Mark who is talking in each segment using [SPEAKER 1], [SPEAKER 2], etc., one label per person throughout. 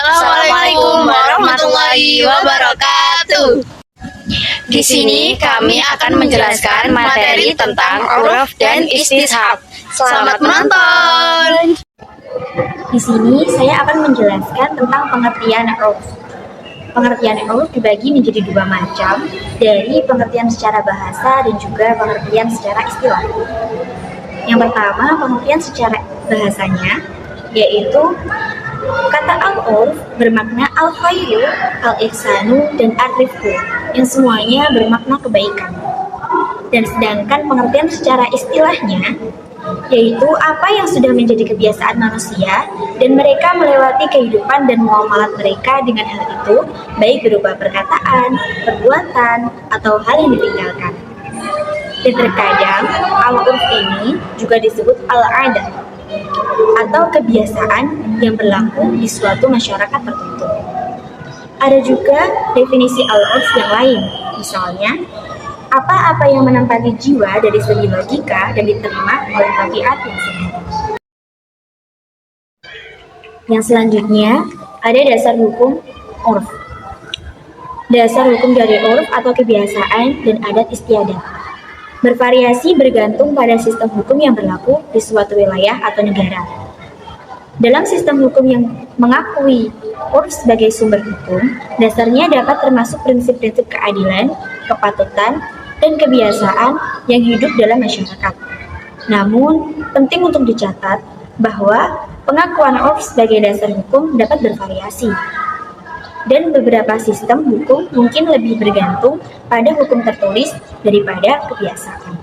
[SPEAKER 1] Assalamualaikum warahmatullahi wabarakatuh. Di sini kami akan menjelaskan materi tentang uruf dan istishab. Selamat menonton.
[SPEAKER 2] Di sini saya akan menjelaskan tentang pengertian uruf. Pengertian uruf dibagi menjadi dua macam, dari pengertian secara bahasa dan juga pengertian secara istilah. Yang pertama, pengertian secara bahasanya, yaitu kata al-urf bermakna al-khairu, al-ihsanu, dan ar-rifqu, yang semuanya bermakna kebaikan. Dan sedangkan pengertian secara istilahnya, yaitu apa yang sudah menjadi kebiasaan manusia dan mereka melewati kehidupan dan muamalat mereka dengan hal itu, baik berupa perkataan, perbuatan, atau hal yang ditinggalkan. Dan terkadang al-urf ini juga disebut al-adah atau kebiasaan yang berlaku di suatu masyarakat tertentu. Ada juga definisi al-urf yang lain, misalnya apa-apa yang menempati jiwa dari segi logika dan diterima oleh tabiat yang sehat. Yang selanjutnya ada dasar hukum urf. Dasar hukum dari urf atau kebiasaan dan adat istiadat bervariasi bergantung pada sistem hukum yang berlaku di suatu wilayah atau negara. Dalam sistem hukum yang mengakui urf sebagai sumber hukum, dasarnya dapat termasuk prinsip-prinsip keadilan, kepatutan, dan kebiasaan yang hidup dalam masyarakat. Namun, penting untuk dicatat bahwa pengakuan urf sebagai dasar hukum dapat bervariasi. Dan beberapa sistem hukum mungkin lebih bergantung pada hukum tertulis daripada kebiasaan.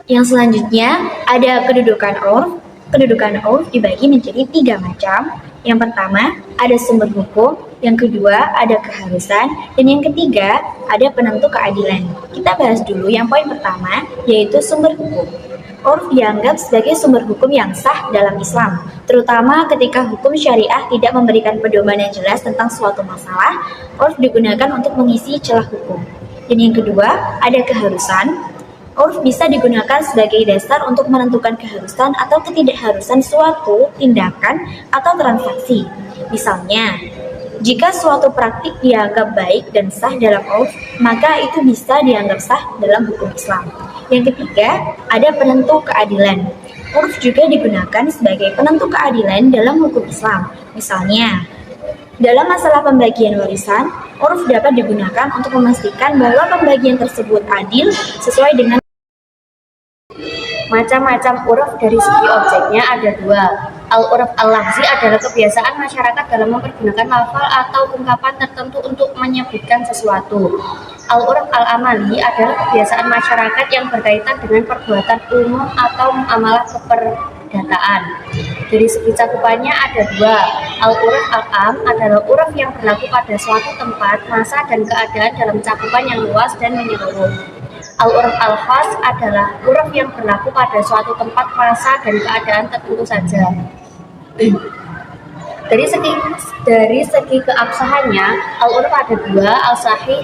[SPEAKER 2] Yang selanjutnya ada kedudukan urf. Kedudukan urf dibagi menjadi 3 macam. Yang pertama ada sumber hukum, yang kedua ada keharusan, dan yang ketiga ada penentu keadilan. Kita bahas dulu yang poin pertama, yaitu sumber hukum. Urf dianggap sebagai sumber hukum yang sah dalam Islam, terutama ketika hukum syariah tidak memberikan pedoman yang jelas tentang suatu masalah. Urf digunakan untuk mengisi celah hukum. Dan yang kedua, ada keharusan. Urf bisa digunakan sebagai dasar untuk menentukan keharusan atau ketidakharusan suatu tindakan atau transaksi. Misalnya, jika suatu praktik dianggap baik dan sah dalam urf, maka itu bisa dianggap sah dalam hukum Islam. Yang ketiga, ada penentu keadilan. Urf juga digunakan sebagai penentu keadilan dalam hukum Islam. Misalnya, dalam masalah pembagian warisan, urf dapat digunakan untuk memastikan bahwa pembagian tersebut adil sesuai dengan macam-macam urf. Dari segi objeknya ada 2. Al-urf al-lafzi adalah kebiasaan masyarakat dalam mempergunakan lafal atau ungkapan tertentu untuk menyebutkan sesuatu. Al-urf al-amali adalah kebiasaan masyarakat yang berkaitan dengan perbuatan umum atau muamalah keperdataan. Dari segi cakupannya ada 2. Al-urf al-am adalah urf yang berlaku pada suatu tempat, masa, dan keadaan dalam cakupan yang luas dan menyeluruh. Al-urf al-khas adalah urf yang berlaku pada suatu tempat, masa, dan keadaan tertentu saja. Dari segi keabsahannya, al-urf ada 2. Al-sahih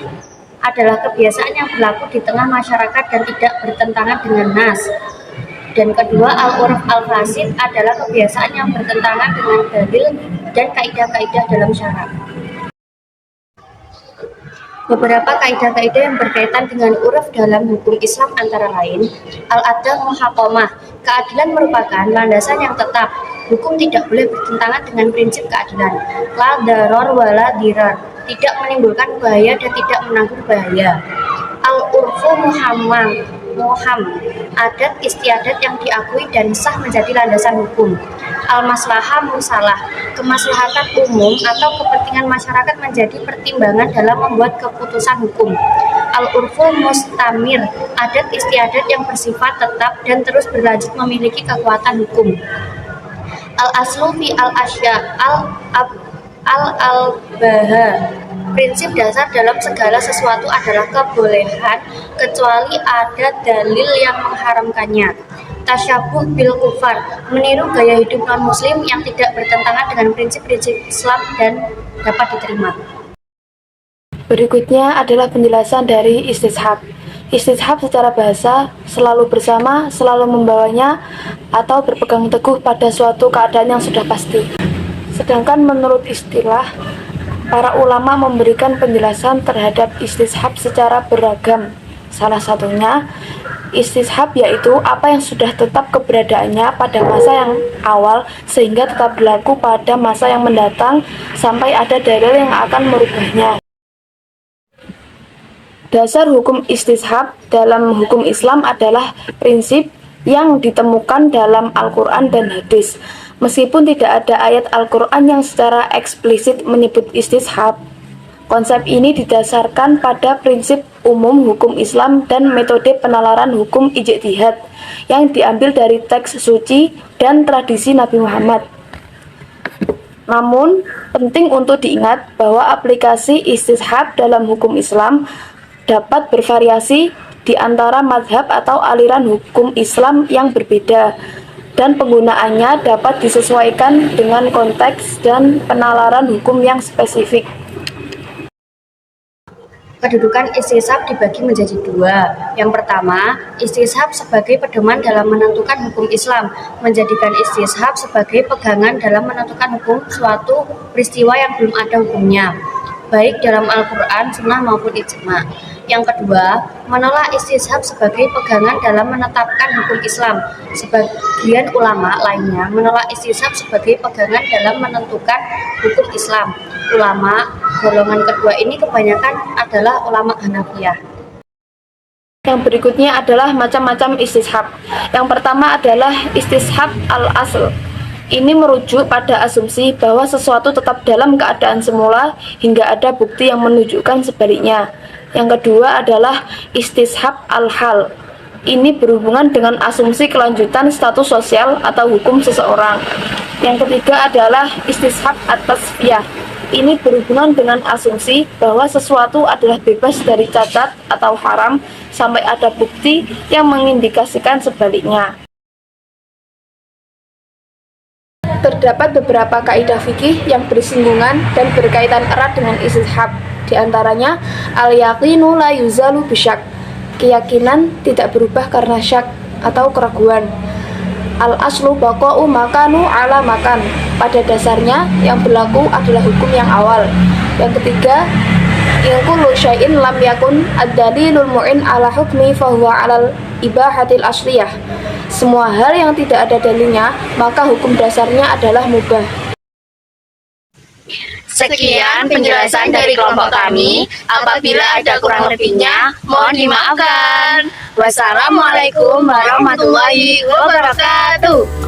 [SPEAKER 2] adalah kebiasaan yang berlaku di tengah masyarakat dan tidak bertentangan dengan nas. Dan kedua, al-urf al-fasid adalah kebiasaan yang bertentangan dengan dalil dan kaidah-kaidah dalam syara. Beberapa kaidah-kaidah yang berkaitan dengan uruf dalam hukum Islam antara lain, al-adl muhaqamah, keadilan merupakan landasan yang tetap. Hukum tidak boleh bertentangan dengan prinsip keadilan. La daror wala dirar, tidak menimbulkan bahaya dan tidak menanggung bahaya. Al-urfu muham, adat istiadat yang diakui dan sah menjadi landasan hukum. Al-maslahah musalah, kemaslahatan umum atau kepentingan masyarakat menjadi pertimbangan dalam membuat keputusan hukum. Al-urfu mustamir, adat istiadat yang bersifat tetap dan terus berlanjut memiliki kekuatan hukum. Al-aslu fi al-asya, al-baha, prinsip dasar dalam segala sesuatu adalah kebolehan kecuali ada dalil yang mengharamkannya. Tasyabuh bil kufar, meniru gaya hidup non-muslim yang tidak bertentangan dengan prinsip-prinsip Islam dan dapat diterima.
[SPEAKER 3] Berikutnya adalah penjelasan dari istishab. Istishab secara bahasa selalu bersama, selalu membawanya, atau berpegang teguh pada suatu keadaan yang sudah pasti. Sedangkan menurut istilah, para ulama memberikan penjelasan terhadap istishab secara beragam. Salah satunya, istishab yaitu apa yang sudah tetap keberadaannya pada masa yang awal sehingga tetap berlaku pada masa yang mendatang sampai ada dalil yang akan merubahnya. Dasar hukum istishab dalam hukum Islam adalah prinsip yang ditemukan dalam Al-Quran dan hadis. Meskipun tidak ada ayat Al-Quran yang secara eksplisit menyebut istishab, konsep ini didasarkan pada prinsip umum hukum Islam dan metode penalaran hukum ijtihad yang diambil dari teks suci dan tradisi Nabi Muhammad. Namun, penting untuk diingat bahwa aplikasi istishab dalam hukum Islam dapat bervariasi di antara mazhab atau aliran hukum Islam yang berbeda, dan penggunaannya dapat disesuaikan dengan konteks dan penalaran hukum yang spesifik.
[SPEAKER 1] Kedudukan istishab dibagi menjadi dua. Yang pertama, istishab sebagai pedoman dalam menentukan hukum Islam, menjadikan istishab sebagai pegangan dalam menentukan hukum suatu peristiwa yang belum ada hukumnya, baik dalam Al-Quran, Sunnah maupun ijma'. Yang kedua, menolak istishab sebagai pegangan dalam menetapkan hukum Islam. Sebagian ulama lainnya menolak istishab sebagai pegangan dalam menentukan hukum Islam. Ulama golongan kedua ini kebanyakan adalah ulama Hanafiyah.
[SPEAKER 3] Yang berikutnya adalah macam-macam istishab. Yang pertama adalah istishab al-asl. Ini merujuk pada asumsi bahwa sesuatu tetap dalam keadaan semula hingga ada bukti yang menunjukkan sebaliknya. Yang kedua adalah istishab al-hal. Ini berhubungan dengan asumsi kelanjutan status sosial atau hukum seseorang. Yang ketiga adalah istishab at-tasfiyah. Ini berhubungan dengan asumsi bahwa sesuatu adalah bebas dari cacat atau haram sampai ada bukti yang mengindikasikan sebaliknya. Terdapat beberapa kaidah fikih yang bersinggungan dan berkaitan erat dengan istishab. Di antaranya, al-yaqinu la yuzalu bisyak. Keyakinan tidak berubah karena syak atau keraguan. Al-aslu baqa'u makanu ala makan. Pada dasarnya, yang berlaku adalah hukum yang awal. Yang ketiga, in kullu syai'in lam yakun ad-dalilul mu'in ala hukmi fahuwa alal ibahatil asliyah. Semua hal yang tidak ada dalilnya, maka hukum dasarnya adalah mubah.
[SPEAKER 1] Sekian penjelasan dari kelompok kami. Apabila ada kurang lebihnya, mohon dimaafkan. Wassalamualaikum warahmatullahi wabarakatuh.